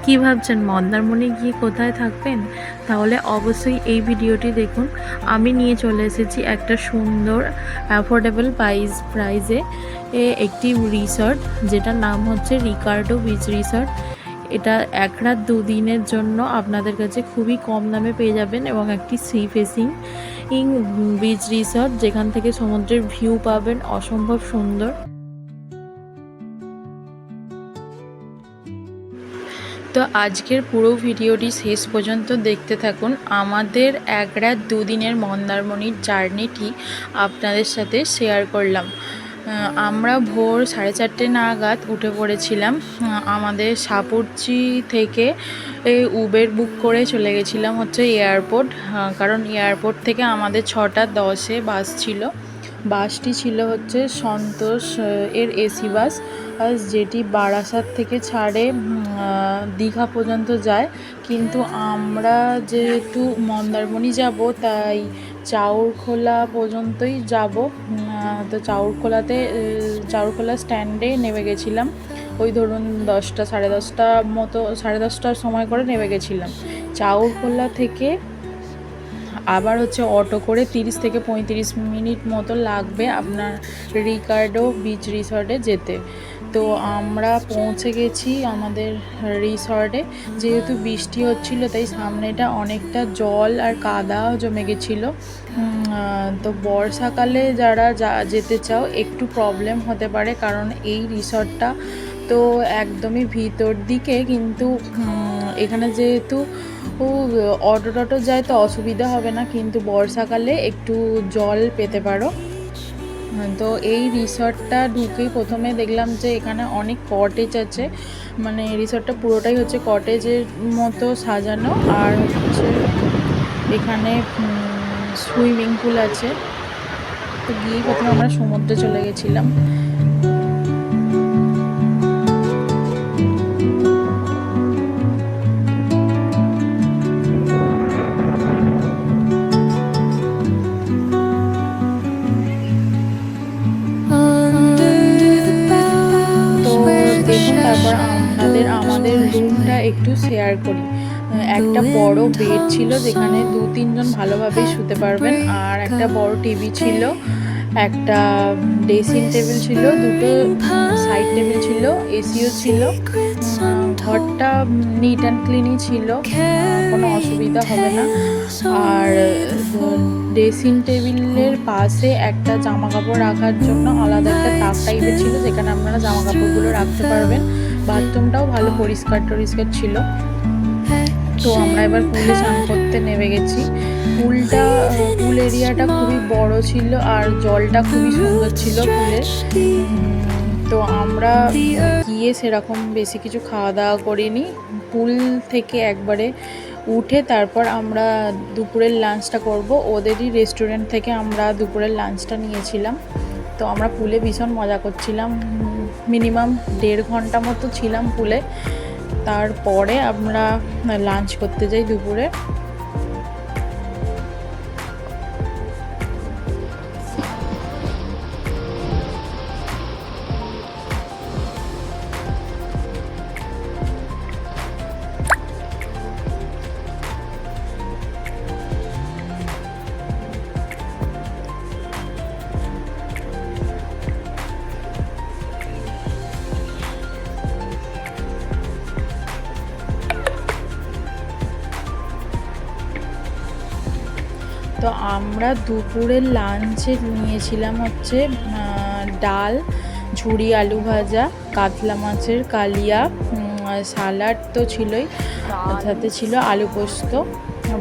কি ভাবছেন মন্দারমণি গিয়ে কোথায় থাকবেন? তাহলে অবশ্যই এই ভিডিওটি দেখুন। আমি নিয়ে চলে এসেছি একটা সুন্দর অ্যাফোর্ডেবল প্রাইজে একটি রিসর্ট, যেটার নাম হচ্ছে রিকার্ডো বিচ রিসর্ট। এটা 1 রাত 2 দিনের জন্য আপনাদের কাছে খুবই কম দামে পেয়ে যাবেন, এবং একটি সি ফেসিং বিচ রিসর্ট, যেখান থেকে সমুদ্রের ভিউ পাবেন অসম্ভব সুন্দর। তো আজকের পুরো ভিডিওটি শেষ পর্যন্ত দেখতে থাকুন। আমাদের 1 রাত 2 দিনের মন্দারমণির জার্নিটি আপনাদের সাথে শেয়ার করলাম। আমরা ভোর 4:30 নাগাদ উঠে পড়েছিলাম। আমাদের সাপুরচি থেকে উবের বুক করে চলে গেছিলাম হচ্ছে এয়ারপোর্ট, কারণ এয়ারপোর্ট থেকে আমাদের 6:10-এ বাস ছিল। বাসটি ছিল হচ্ছে সন্তোষ এর এসি বাস, যেটি বারাসাত থেকে ছাড়ে দীঘা পর্যন্ত যায়। কিন্তু আমরা যেহেতু মন্দারমণি যাব, তাই চাউরখোলা পর্যন্তই যাব। তো চাউরখোলা স্ট্যান্ডে নেমে গেছিলাম। ওই ধরুন 10টা 10:30 মতো, 10:30টার সময় করে নেমে গেছিলাম। চাউরখোলা থেকে আবার হচ্ছে অটো করে 30 থেকে 35 মিনিট মতো লাগবে আপনার রিকার্ডো বিচ রিসর্টে যেতে। তো আমরা পৌঁছে গেছি আমাদের রিসর্টে। যেহেতু বৃষ্টি হচ্ছিল, তাই সামনেটা অনেকটা জল আর কাদাও জমে গেছিলো। তো বর্ষাকালে যারা যেতে চাও একটু প্রবলেম হতে পারে, কারণ এই রিসর্টটা তো একদমই ভিতর দিকে, কিন্তু এখানে যেহেতু অটো টটো যায় তো অসুবিধা হবে না, কিন্তু বর্ষাকালে একটু জল পেতে পারো। তো এই রিসর্টটা ঢুকেই প্রথমে দেখলাম যে এখানে অনেক কটেজ আছে, মানে রিসর্টটা পুরোটাই হচ্ছে কটেজের মতো সাজানো। আর হচ্ছে এখানে সুইমিং পুল আছে। তো গিয়ে প্রথমে আমরা সমুদ্রে চলে গেছিলাম। তারপর আমাদের রুমটা একটু শেয়ার করি। একটা বড় বেড ছিল, যেখানে 2-3 জন ভালোভাবে শুতে পারবেন। আর একটা বড় টিভি ছিল, একটা ড্রেসিং টেবিল ছিল, 2টো সাইড টেবিল ছিল, এসিও ছিল। ঘরটা নিট অ্যান্ড ক্লিনই ছিল, কোনো অসুবিধা হবে না। আর ড্রেসিং টেবিলের পাশে একটা জামা কাপড় রাখার জন্য আলাদা একটা তাক টাইপের ছিল, যেখানে আপনারা জামা কাপড়গুলো রাখতে পারবেন। বাথরুমটাও ভালো পরিষ্কার ছিল। তো আমরা এবার পুলে স্নান করতে নেমে গেছি। পুল এরিয়াটা খুবই বড় ছিল, আর জলটা খুবই সুন্দর ছিল পুলের। তো আমরা গিয়ে সেরকম বেশি কিছু খাওয়া দাওয়া করিনি। পুল থেকে একবারে উঠে তারপর আমরা দুপুরের লাঞ্চটা করব। ওদেরই রেস্টুরেন্ট থেকে আমরা দুপুরের লাঞ্চটা নিয়েছিলাম। তো আমরা পুলে ভীষণ মজা করছিলাম। মিনিমাম 1.5 ঘন্টা মতো ছিলাম পুলে। তারপরে আমরা লাঞ্চ করতে যাই দুপুরে। তো আমরা দুপুরের লাঞ্চে নিয়েছিলাম হচ্ছে ডাল, ঝুরি আলু ভাজা, কাতলা মাছের কালিয়া, সালাড তো ছিলই, সাথে ছিল আলু পোস্ত।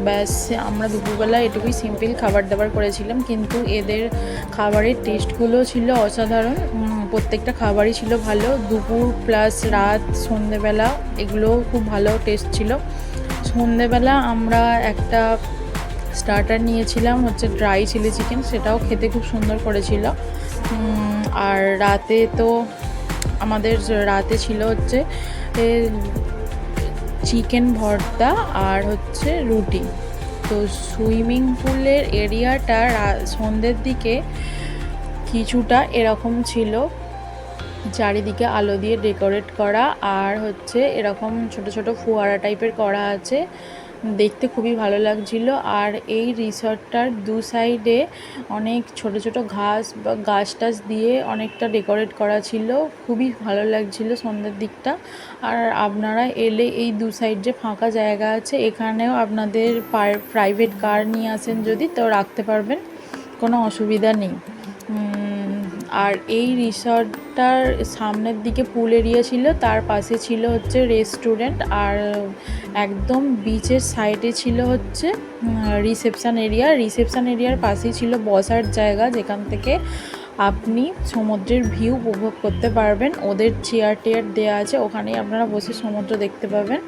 ব্যাস, আমরা দুপুরবেলা এটুকুই সিম্পল খাবার দাবার করেছিলাম, কিন্তু এদের খাবারের টেস্টগুলো ছিল অসাধারণ। প্রত্যেকটা খাবারই ছিল ভালো। দুপুর প্লাস রাত, সন্ধেবেলা এগুলো খুব ভালো টেস্ট ছিল। সন্ধেবেলা আমরা একটা স্টার্টার নিয়েছিলাম হচ্ছে ড্রাই চিলি চিকেন, সেটাও খেতে খুব সুন্দর করেছিল। আর রাতে তো আমাদের রাতে ছিল হচ্ছে চিকেন ভর্তা আর হচ্ছে রুটি। তো সুইমিং পুলের এরিয়াটা সন্ধ্যের দিকে কিছুটা এরকম ছিল, চারিদিকে আলো দিয়ে ডেকোরেট করা, আর হচ্ছে এরকম ছোট ছোট ফোয়ারা টাইপের করা আছে, দেখতে খুবই ভালো লাগছিল। আর এই রিসর্টটার দু সাইডে অনেক ছোট ছোট ঘাস বা গাছ টাছ দিয়ে অনেকটা ডেকোরেট করা ছিল, খুবই ভালো লাগছিল সন্ধ্যের দিকটা। আর আপনারা এলে এই দু সাইড যে ফাঁকা জায়গা আছে, এখানেও আপনাদের প্রাইভেট কার নিয়ে আসেন যদি, তো রাখতে পারবেন, কোনো অসুবিধা নেই। আর এই রিসর্টটার সামনের দিকে পুল এরিয়া ছিল, তার পাশে ছিল হচ্ছে রেস্টুরেন্ট, আর একদম বিচের সাইডে ছিল হচ্ছে রিসেপশান এরিয়ার পাশেই ছিল বসার জায়গা, যেখান থেকে আপনি সমুদ্রের ভিউ উপভোগ করতে পারবেন। ওদের চেয়ার টেয়ার দেওয়া আছে, ওখানেই আপনারা বসে সমুদ্র দেখতে পাবেন।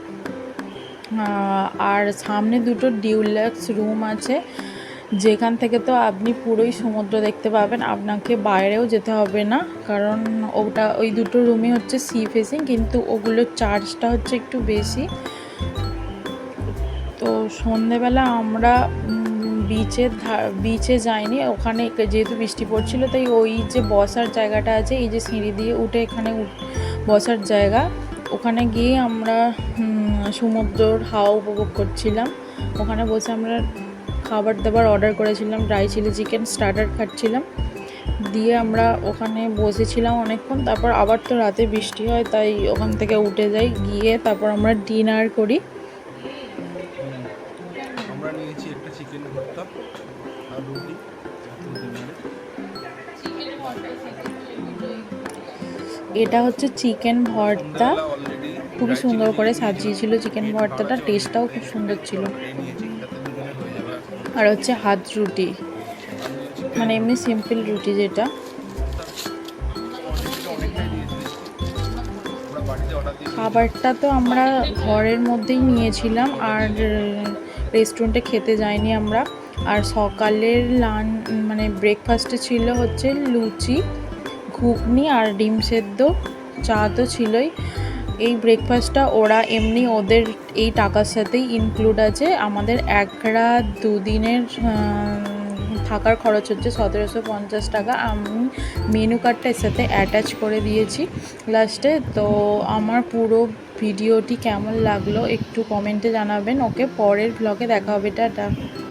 আর সামনে দুটো ডিউলাক্স রুম আছে, যেখান থেকে তো আপনি পুরোই সমুদ্র দেখতে পাবেন, আপনাকে বাইরেও যেতে হবে না, কারণ ওই দুটো রুমই হচ্ছে সি ফেসিং, কিন্তু ওগুলোর চার্জটা হচ্ছে একটু বেশি। তো সন্ধেবেলা আমরা বিচে যাইনি, ওখানে যেহেতু বৃষ্টি পড়ছিল, তাই ওই যে বসার জায়গাটা আছে, এই যে সিঁড়ি দিয়ে উঠে এখানে বসার জায়গা, ওখানে গিয়ে আমরা সমুদ্রর হাওয়া উপভোগ করছিলাম। ওখানে বসে আমরা খাবার দাবার অর্ডার করেছিলাম, ড্রাই চিলি চিকেন স্টার্টার খাচ্ছিলাম, দিয়ে আমরা ওখানে বসেছিলাম অনেকক্ষণ। তারপর আবার তো রাতে বৃষ্টি হয়, তাই ওখান থেকে উঠে যাই, গিয়ে তারপর আমরা ডিনার করি। আমরা নিয়েছি একটা চিকেন ভর্তা আর রুটি। এটা হচ্ছে চিকেন ভর্তা, খুবই সুন্দর করে সাজিয়েছিল চিকেন ভর্তাটা, টেস্টটাও খুব সুন্দর ছিল। আর হচ্ছে হাত রুটি, মানে এমনি সিম্পল রুটি যেটা। খাবারটা তো আমরা ঘরের মধ্যেই নিয়েছিলাম, আর রেস্টুরেন্টে খেতে যাইনি আমরা। আর সকালের মানে ব্রেকফাস্টে ছিল হচ্ছে লুচি, ঘুগনি আর ডিম সেদ্ধ, চা তো ছিলই। এই ব্রেকফাস্টটা ওরা এমনি ওদের এই টাকার সাথেই ইনক্লুড আছে। আমাদের এক রাত 2 দিনের থাকার খরচ হচ্ছে 1750 টাকা। আমি মেনু কার্ডটা এর সাথে অ্যাটাচ করে দিয়েছি লাস্টে। তো আমার পুরো ভিডিওটি কেমন লাগলো একটু কমেন্টে জানাবেন। ওকে, পরের ব্লগে দেখা হবে, টাটা।